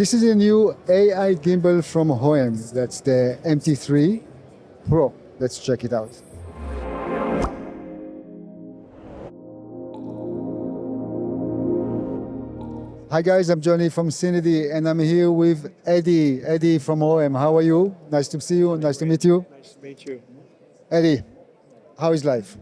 This is a new AI gimbal from Hohem. That's the MT3 Pro. Let's check it out. Hi guys, I'm Johnny from CineD and I'm here with Eddie from Hohem. How are you? Nice to see you, nice to meet you. Nice to meet you. Eddie, how is life?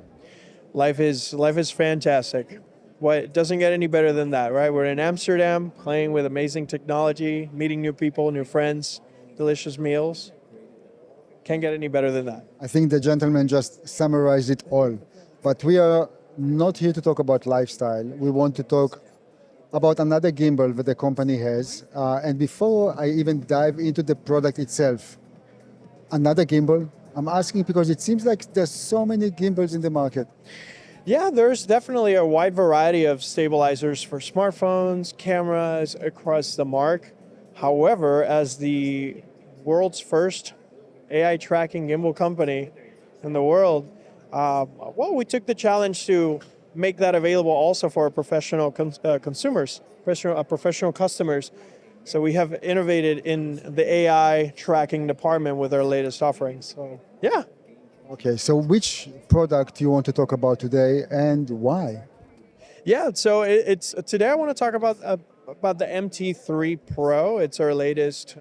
Life is fantastic. What doesn't get any better than that, right? We're in Amsterdam, playing with amazing technology, meeting new people, new friends, delicious meals. Can't get any better than that. I think the gentleman just summarized it all. But we are not here to talk about lifestyle. We want to talk about another gimbal that the company has. And before I even dive into the product itself, another gimbal, I'm asking because it seems like there's so many gimbals in the market. Yeah, there's definitely a wide variety of stabilizers for smartphones, cameras across the mark. However, as the world's first AI tracking gimbal company in the world, we took the challenge to make that available also for professional consumers, professional customers. So we have innovated in the AI tracking department with our latest offerings. So yeah. Okay, so which product do you want to talk about today and why? Yeah, so it's today I want to talk about the MT3 Pro. It's our latest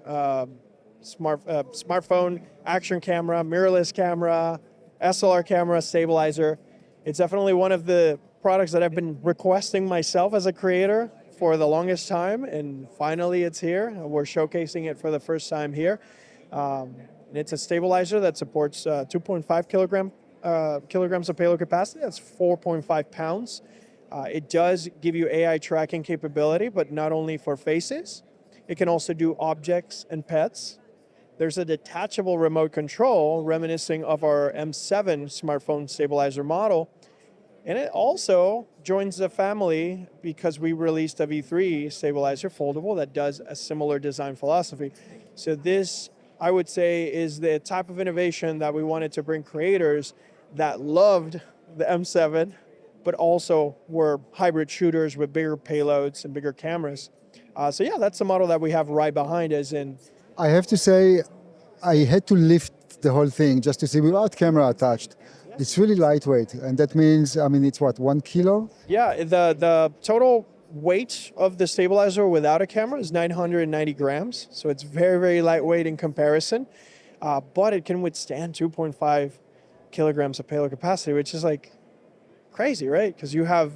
smartphone action camera, mirrorless camera, SLR camera, stabilizer. It's definitely one of the products that I've been requesting myself as a creator for the longest time, and finally it's here. We're showcasing it for the first time here. And it's a stabilizer that supports 2.5 kilograms of payload capacity. That's 4.5 pounds. It does give you AI tracking capability, but not only for faces. It can also do objects and pets. There's a detachable remote control reminiscent of our M7 smartphone stabilizer model. And it also joins the family because we released a V3 stabilizer foldable that does a similar design philosophy. So this, I would say, is the type of innovation that we wanted to bring creators that loved the M7, but also were hybrid shooters with bigger payloads and bigger cameras. So yeah, that's the model that we have right behind us. And I have to say, I had to lift the whole thing just to see without camera attached. It's really lightweight, and that means, I mean, it's what, 1 kilo? yeah, the total weight of the stabilizer without a camera is 990 grams. So it's very, very lightweight in comparison, but it can withstand 2.5 kilograms of payload capacity, which is like crazy, right? Because you have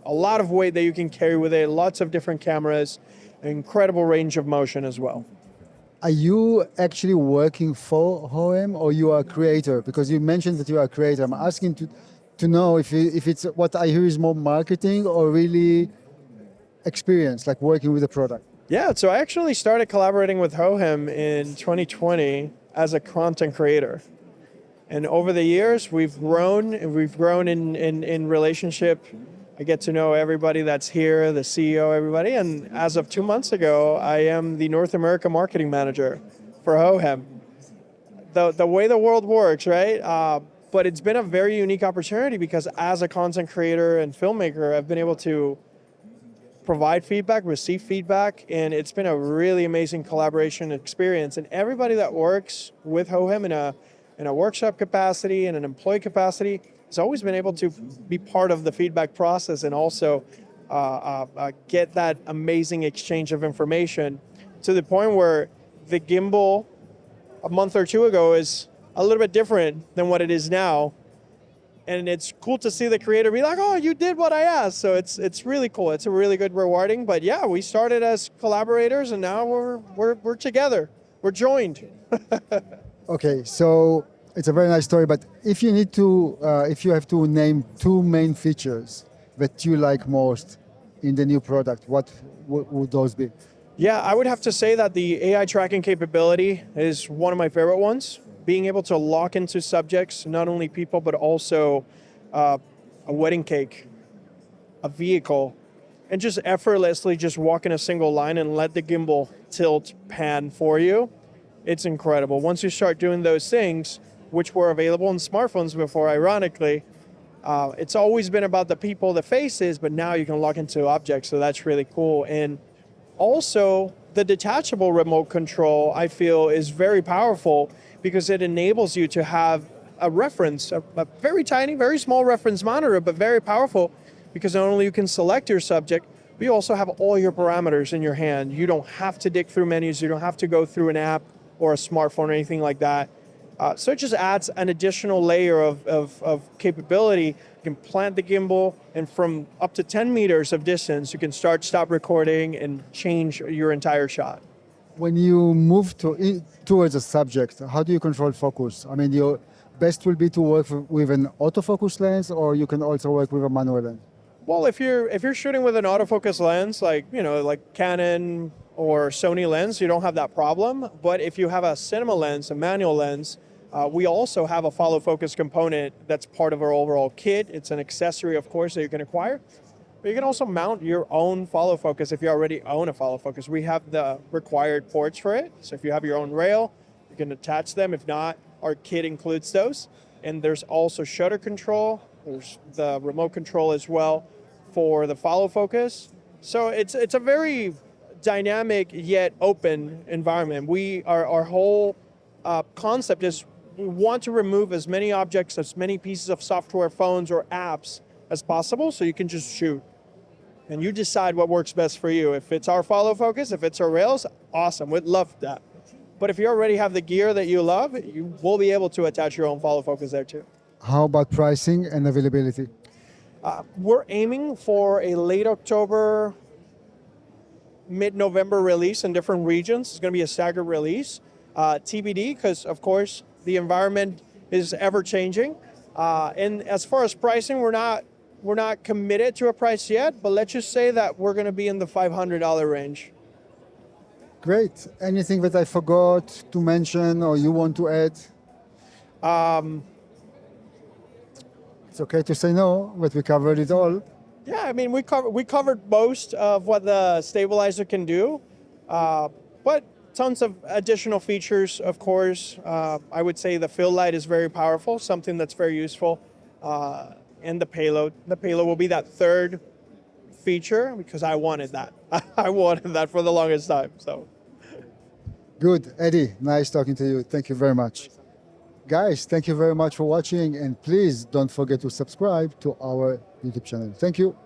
a lot of weight that you can carry with it, lots of different cameras, an incredible range of motion as well. Are you actually working for Hohem or you are a creator? Because you mentioned that you are a creator. I'm asking to know if it's what I hear is more marketing or really experience, like working with the product. Yeah, so I actually started collaborating with Hohem in 2020 as a content creator. And over the years, we've grown in relationship. I get to know everybody that's here, the CEO, everybody. And as of 2 months ago, I am the North America marketing manager for Hohem. The way the world works, right? But it's been a very unique opportunity because as a content creator and filmmaker, I've been able to provide feedback, receive feedback, and it's been a really amazing collaboration experience. And everybody that works with Hohem in a workshop capacity and an employee capacity has always been able to be part of the feedback process and also get that amazing exchange of information to the point where the gimbal a month or two ago is a little bit different than what it is now. And it's cool to see the creator be like, oh, you did what I asked. So it's really cool. It's a really good rewarding. But yeah, we started as collaborators and now we're together. We're joined. Okay, so it's a very nice story, but if you need to, if you have to name two main features that you like most in the new product, what would those be? Yeah, I would have to say that the AI tracking capability is one of my favorite ones. Being able to lock into subjects, not only people, but also a wedding cake, a vehicle, and just effortlessly just walk in a single line and let the gimbal tilt pan for you. It's incredible. Once you start doing those things, which were available in smartphones before, ironically, it's always been about the people, the faces, but now you can lock into objects, so that's really cool. And also, the detachable remote control, I feel, is very powerful because it enables you to have a reference, a very tiny, very small reference monitor, but very powerful because not only you can select your subject, but you also have all your parameters in your hand. You don't have to dig through menus. You don't have to go through an app or a smartphone or anything like that. So it just adds an additional layer of capability. You can plant the gimbal, and from up to 10 meters of distance, you can stop recording and change your entire shot. When you move towards a subject, how do you control focus? I mean, your best will be to work with an autofocus lens, or you can also work with a manual lens. Well, if you're shooting with an autofocus lens, like Canon or Sony lens, you don't have that problem. But if you have a cinema lens, a manual lens, we also have a follow focus component that's part of our overall kit. It's an accessory, of course, that you can acquire. But you can also mount your own follow focus if you already own a follow focus. We have the required ports for it. So if you have your own rail, you can attach them. If not, our kit includes those. And there's also shutter control. There's the remote control as well for the follow focus. So it's a very dynamic yet open environment. Our whole concept is we want to remove as many objects, as many pieces of software, phones, or apps as possible so you can just shoot. And you decide what works best for you. If it's our follow focus, if it's our rails, awesome, we'd love that. But if you already have the gear that you love, you will be able to attach your own follow focus there too. How about pricing and availability? We're aiming for a late October, mid-November release in different regions. It's going to be a staggered release. TBD, because of course the environment is ever changing. And as far as pricing, we're not committed to a price yet, but let's just say that we're going to be in the $500 range. Great. Anything that I forgot to mention or you want to add? It's okay to say no, but we covered it all. Yeah, I mean, we covered most of what the stabilizer can do, but tons of additional features, of course. I would say the fill light is very powerful, something that's very useful. And the payload. The payload will be that third feature because I wanted that. I wanted that for the longest time. So. Good. Eddie, nice talking to you. Thank you very much. Guys, thank you very much for watching, and please don't forget to subscribe to our YouTube channel. Thank you.